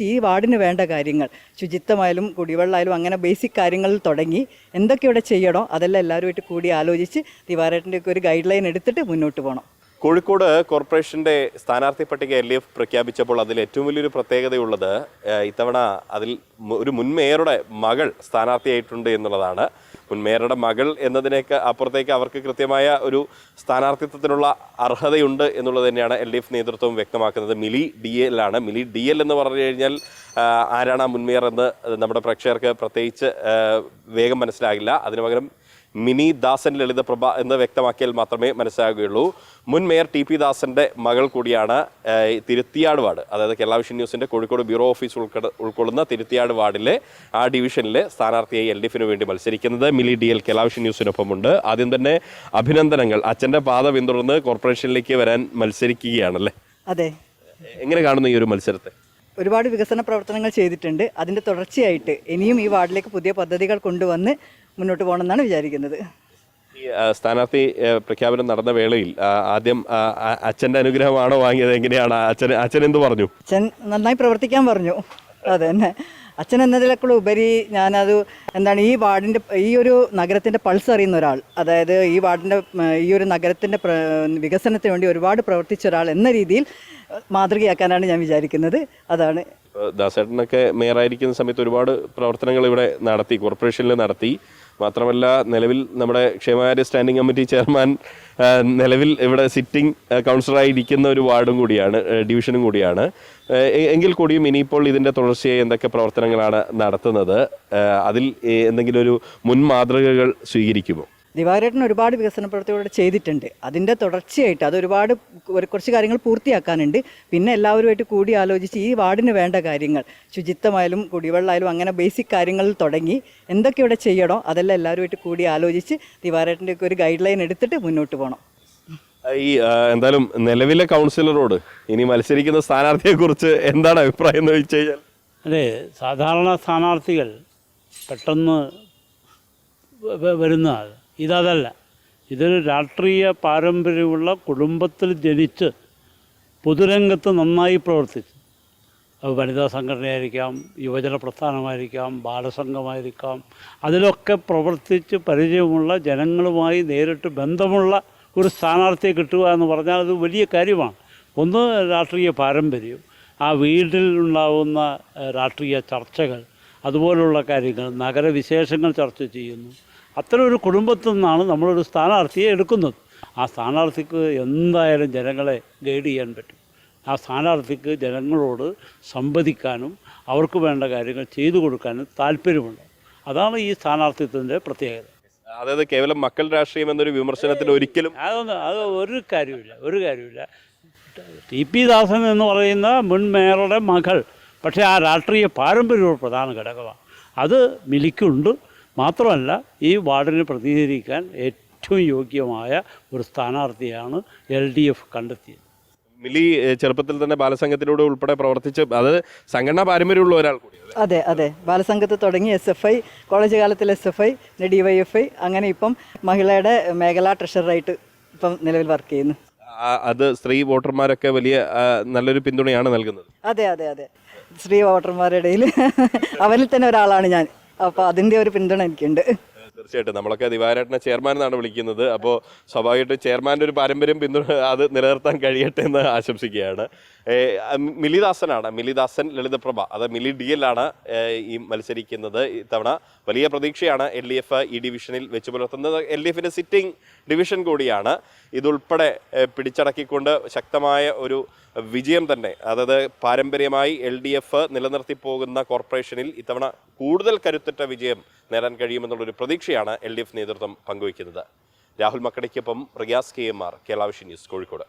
ഈ വാർഡിന് വേണ്ട കാര്യങ്ങൾ ശുചിത്വമായാലും കുടിവെള്ളമായാലും അങ്ങനെ ബേസിക് കാര്യങ്ങളിൽ തുടങ്ങി എന്തൊക്കെ ഇവിടെ ചെയ്യണോ അതെല്ലാം എല്ലാവരുമായിട്ട് കൂടി ആലോചിച്ച് ദിവാരേട്ടൻ്റെ ഒക്കെ ഒരു ഗൈഡ് ലൈൻ എടുത്തിട്ട് മുന്നോട്ട് പോകണം. കോഴിക്കോട് കോർപ്പറേഷന്റെ സ്ഥാനാർത്ഥി പട്ടിക LDF പ്രഖ്യാപിച്ചപ്പോൾ അതിൽ ഏറ്റവും വലിയൊരു പ്രത്യേകതയുള്ളത് ഇത്തവണ അതിൽ ഒരു മുൻ മേയറുടെ മകൾ സ്ഥാനാർത്ഥിയായിട്ടുണ്ട് എന്നുള്ളതാണ്. മുൻ മേയറുടെ മകൾ എന്നതിനേക്ക് അപ്പുറത്തേക്ക് അവർക്ക് കൃത്യമായ ഒരു സ്ഥാനാർത്ഥിത്വത്തിനുള്ള അർഹതയുണ്ട് എന്നുള്ളത് തന്നെയാണ് LDF നേതൃത്വം വ്യക്തമാക്കുന്നത്. മിലി DL ആണ്. മിലി DL എന്ന് പറഞ്ഞു കഴിഞ്ഞാൽ ആരാണ് ആ മുൻ മേയർ എന്ന് നമ്മുടെ പ്രേക്ഷകർക്ക് പ്രത്യേകിച്ച് വേഗം മനസ്സിലാകില്ല. അതിനു പകരം മിനി ദാസൻ ലളിതപ്രഭ എന്ന് വ്യക്തമാക്കിയാൽ മാത്രമേ മനസ്സിലാകുകയുള്ളൂ. മുൻ മേയർ TP ദാസന്റെ മകൾ കൂടിയാണ് തിരുത്തിയാട് വാർഡ്, അതായത് കേരള വിഷൻ ന്യൂസിന്റെ കോഴിക്കോട് ബ്യൂറോ ഓഫീസ് ഉൾക്കൊള്ളുന്ന തിരുത്തിയാട് വാർഡിലെ ആ ഡിവിഷനിലെ സ്ഥാനാർത്ഥിയായി LDFന് വേണ്ടി മത്സരിക്കുന്നത് മിലി DL കേരള വിഷൻ ന്യൂസിനൊപ്പമുണ്ട്. ആദ്യം തന്നെ അഭിനന്ദനങ്ങൾ. അച്ഛന്റെ പാത പിന്തുടർന്ന് കോർപ്പറേഷനിലേക്ക് വരാൻ മത്സരിക്കുകയാണല്ലേ? അതെ. എങ്ങനെ കാണുന്നു ഈ ഒരു മത്സരത്തെ? ഒരുപാട് വികസന പ്രവർത്തനങ്ങൾ ചെയ്തിട്ടുണ്ട്. അതിൻ്റെ തുടർച്ചയായിട്ട് ഇനിയും ഈ വാർഡിലേക്ക് പുതിയ പദ്ധതികൾ കൊണ്ടുവന്ന് മുന്നോട്ട് പോകണമെന്നാണ് വിചാരിക്കുന്നത്. ഈ സ്ഥാനാർത്ഥി പ്രഖ്യാപനം നടന്ന വേളയിൽ ആദ്യം അച്ഛൻ്റെ അനുഗ്രഹമാണോ വാങ്ങിയത്? എങ്ങനെയാണ് അച്ഛൻ എന്ത് പറഞ്ഞു? അച്ഛൻ നന്നായി പ്രവർത്തിക്കാൻ പറഞ്ഞു. അതെ തന്നെ. അച്ഛൻ എന്നതിലേക്കുള്ള ഉപരി ഞാനത് എന്താണ് ഈ വാർഡിൻ്റെ ഈ ഒരു നഗരത്തിൻ്റെ പൾസ് അറിയുന്ന ഒരാൾ, അതായത് ഈ വാർഡിൻ്റെ ഈ ഒരു നഗരത്തിൻ്റെ വികസനത്തിന് വേണ്ടി ഒരുപാട് പ്രവർത്തിച്ച ഒരാൾ എന്ന രീതിയിൽ മാതൃകയാക്കാനാണ് ഞാൻ വിചാരിക്കുന്നത്. അതാണ്. ദാസേട്ടനൊക്കെ മേയറായിരിക്കുന്ന സമയത്ത് ഒരുപാട് പ്രവർത്തനങ്ങൾ ഇവിടെ നടത്തി, കോർപ്പറേഷനിൽ നടത്തി. മാത്രമല്ല നിലവിൽ നമ്മുടെ ക്ഷേമകാര്യ സ്റ്റാൻഡിംഗ് കമ്മിറ്റി ചെയർമാൻ നിലവിൽ ഇവിടെ സിറ്റിംഗ് കൗൺസിലറായി ഇരിക്കുന്ന ഒരു വാർഡും കൂടിയാണ്, ഡിവിഷനും കൂടിയാണ്. എങ്കിൽ കൂടിയും ഇനിയിപ്പോൾ ഇതിൻ്റെ തുടർച്ചയായി എന്തൊക്കെ പ്രവർത്തനങ്ങളാണ് നടത്തുന്നത്? അതിൽ എന്തെങ്കിലും ഒരു മുൻ മാതൃകകൾ സ്വീകരിക്കുമോ? ദിവാരേട്ടൻ ഒരുപാട് വികസന പ്രവർത്തികൾ ചെയ്തിട്ടുണ്ട്. അതിൻ്റെ തുടർച്ചയായിട്ട് അതൊരുപാട് കുറച്ച് കാര്യങ്ങൾ പൂർത്തിയാക്കാനുണ്ട്. പിന്നെ എല്ലാവരുമായിട്ട് കൂടി ആലോചിച്ച് ഈ വാർഡിന് വേണ്ട കാര്യങ്ങൾ ശുചിത്വമായാലും കുടിവെള്ളമായാലും അങ്ങനെ ബേസിക് കാര്യങ്ങളിൽ തുടങ്ങി എന്തൊക്കെ ഇവിടെ ചെയ്യണോ അതെല്ലാം എല്ലാവരുമായിട്ട് കൂടി ആലോചിച്ച് ദിവാരേട്ടൻ്റെ ഒക്കെ ഒരു ഗൈഡ് ലൈൻ എടുത്തിട്ട് മുന്നോട്ട് പോകണം. ഈ എന്തായാലും നിലവിലെ കൗൺസിലറോട് ഇനി മത്സരിക്കുന്ന സ്ഥാനാർത്ഥിയെക്കുറിച്ച് എന്താണ് അഭിപ്രായം എന്ന് ചോദിച്ചു കഴിഞ്ഞാൽ? അതെ, സാധാരണ സ്ഥാനാർത്ഥികൾ പെട്ടെന്ന് വരുന്നതാണ്. ഇതല്ല. ഇതൊരു രാഷ്ട്രീയ പാരമ്പര്യമുള്ള കുടുംബത്തിൽ ജനിച്ച് പൊതുരംഗത്ത് നന്നായി പ്രവർത്തിച്ചു. അത് വനിതാ സംഘടനയായിരിക്കാം, യുവജന പ്രസ്ഥാനമായിരിക്കാം, ബാലസംഘമായിരിക്കാം. അതിലൊക്കെ പ്രവർത്തിച്ച് പരിചയമുള്ള ജനങ്ങളുമായി നേരിട്ട് ബന്ധമുള്ള ഒരു സ്ഥാനാർത്ഥിയെ കിട്ടുക എന്ന് പറഞ്ഞാൽ അത് വലിയ കാര്യമാണ്. ഒന്ന് രാഷ്ട്രീയ പാരമ്പര്യം, ആ വീട്ടിൽ ഉണ്ടാകുന്ന രാഷ്ട്രീയ ചർച്ചകൾ, അതുപോലുള്ള കാര്യങ്ങൾ, നഗരവിശേഷങ്ങൾ ചർച്ച ചെയ്യുന്നു. അത്തരം ഒരു കുടുംബത്തിൽ നിന്നാണ് നമ്മളൊരു സ്ഥാനാർത്ഥിയെ എടുക്കുന്നത്. ആ സ്ഥാനാർത്ഥിക്ക് എന്തായാലും ജനങ്ങളെ ഗൈഡ് ചെയ്യാൻ പറ്റും. ആ സ്ഥാനാർത്ഥിക്ക് ജനങ്ങളോട് സംവദിക്കാനും അവർക്ക് വേണ്ട കാര്യങ്ങൾ ചെയ്തു കൊടുക്കാനും താല്പര്യമുണ്ട്. അതാണ് ഈ സ്ഥാനാർത്ഥിത്വത്തിൻ്റെ പ്രത്യേകത. അതായത് കേവലം മക്കൾ രാഷ്ട്രീയം എന്നൊരു വിമർശനത്തിൽ ഒരിക്കലും അത് ഒരു കാര്യമില്ല. TP ദാസൻ എന്ന് പറയുന്ന മുൻ മേയറുടെ മകൾ, പക്ഷേ ആ രാഷ്ട്രീയ പാരമ്പര്യം ഒരു പ്രധാന ഘടകമാണ്. അത് മിലിക്കുണ്ട്. മാത്രമല്ല ഈ വാർഡിനെ പ്രതിനിധീകരിക്കാൻ ഏറ്റവും യോഗ്യമായ ഒരു സ്ഥാനാർത്ഥിയാണ് LDF കണ്ടെത്തിയത്. മിലി ചെറുപ്പത്തിൽ തന്നെ ബാലസംഘത്തിലൂടെ ഉൾപ്പെടെ പ്രവർത്തിച്ച് അത് സംഘടനാ പാരമ്പര്യമുള്ള ഒരാൾ കൂടിയാണ്. അതെ. ബാലസംഘത്ത് തുടങ്ങി SFI, കോളേജ് കാലത്തിൽ SFI, DYFI, അങ്ങനെ ഇപ്പം മഹിളയുടെ മേഖലാ ട്രഷററായിട്ട് ഇപ്പം നിലവിൽ വർക്ക് ചെയ്യുന്നു. അത് സ്ത്രീ വോട്ടർമാരൊക്കെ വലിയ നല്ലൊരു പിന്തുണയാണ് നൽകുന്നത്. അതെ. സ്ത്രീ വോട്ടർമാരുടെ ഇടയിൽ അവരിൽ തന്നെ ഒരാളാണ് ഞാൻ. അപ്പോൾ അതിൻ്റെ ഒരു പിന്തുണ എനിക്കുണ്ട്. തീർച്ചയായിട്ടും. നമ്മളൊക്കെ ദിവാരേട്ടനെ ചെയർമാൻ എന്നാണ് വിളിക്കുന്നത്. അപ്പോൾ സ്വാഭാവികമായിട്ടും ചെയർമാൻ്റെ ഒരു പാരമ്പര്യം പിന്തുണ അത് നിലനിർത്താൻ കഴിയട്ടെ എന്ന് ആശംസിക്കുകയാണ്. മിലി ദാസൻ ലളിതപ്രഭ, അത് മിലി DL ആണ് ഈ മത്സരിക്കുന്നത്. ഇത്തവണ വലിയ പ്രതീക്ഷയാണ് LDF ഈ ഡിവിഷനിൽ വെച്ച് പുലർത്തുന്നത്. LDFൻ്റെ സിറ്റിംഗ് ഡിവിഷൻ കൂടിയാണ്. ഇതുൾപ്പെടെ പിടിച്ചടക്കിക്കൊണ്ട് ശക്തമായ ഒരു വിജയം തന്നെ, അതായത് പാരമ്പര്യമായി LDF നിലനിർത്തി പോകുന്ന കോർപ്പറേഷനിൽ ഇത്തവണ കൂടുതൽ കരുത്തുറ്റ വിജയം നേടാൻ കഴിയുമെന്നുള്ളൊരു പ്രതീക്ഷയാണ് LDF നേതൃത്വം പങ്കുവയ്ക്കുന്നത്. രാഹുൽ മക്കടിക്കൊപ്പം Riyas KMR, Kerala vision news, Kozhikode.